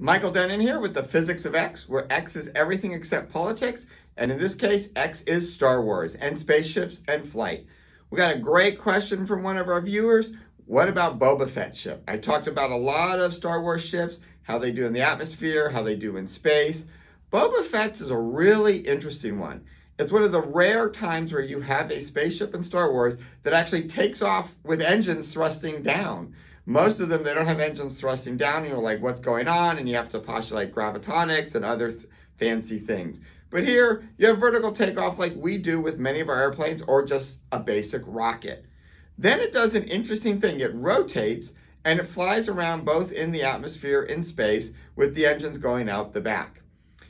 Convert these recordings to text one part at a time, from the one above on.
Michael Dennin here with the Physics of X, where X is everything except politics, and in this case, X is Star Wars and spaceships and flight. We got a great question from one of our viewers. What about Boba Fett ship? I talked about a lot of Star Wars ships, how they do in the atmosphere, how they do in space. Boba Fett's is a really interesting one. It's one of the rare times where you have a spaceship in Star Wars that actually takes off with engines thrusting down. Most of them, they don't have engines thrusting down, and you're like, what's going on? And you have to postulate gravitonics and other fancy things. But here, you have vertical takeoff like we do with many of our airplanes, or just a basic rocket. Then it does an interesting thing. It rotates, and it flies around both in the atmosphere and space with the engines going out the back.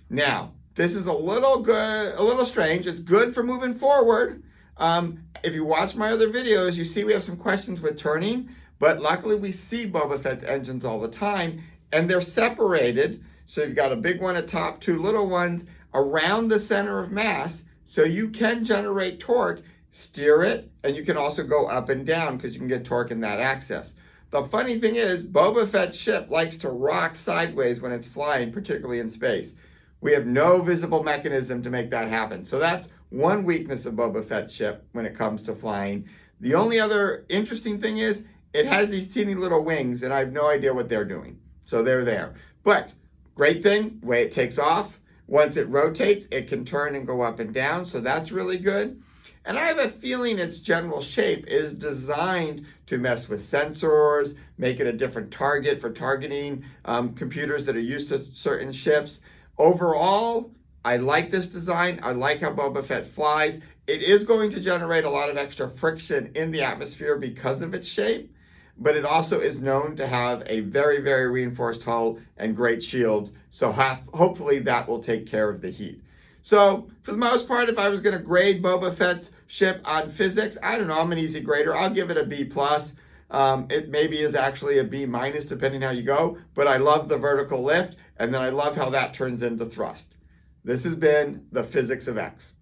Now, this is a little strange. It's good for moving forward. If you watch my other videos, you see we have some questions with turning. But luckily, we see Boba Fett's engines all the time, and they're separated. So you've got a big one at top, two little ones around the center of mass, so you can generate torque, steer it, and you can also go up and down because you can get torque in that axis. The funny thing is, Boba Fett's ship likes to rock sideways when it's flying, particularly in space. We have no visible mechanism to make that happen. So that's one weakness of Boba Fett's ship when it comes to flying. The only other interesting thing is, it has these teeny little wings, and I have no idea what they're doing. So they're there. But great thing, way it takes off. Once it rotates, it can turn and go up and down. So that's really good. And I have a feeling its general shape is designed to mess with sensors, make it a different target for targeting computers that are used to certain ships. Overall, I like this design. I like how Boba Fett flies. It is going to generate a lot of extra friction in the atmosphere because of its shape, but it also is known to have a very, very reinforced hull and great shields, so hopefully that will take care of the heat. So for the most part, if I was going to grade Boba Fett's ship on physics, I don't know, I'm an easy grader. I'll give it a B+. It maybe is actually a B- depending how you go, but I love the vertical lift, and then I love how that turns into thrust. This has been the Physics of X.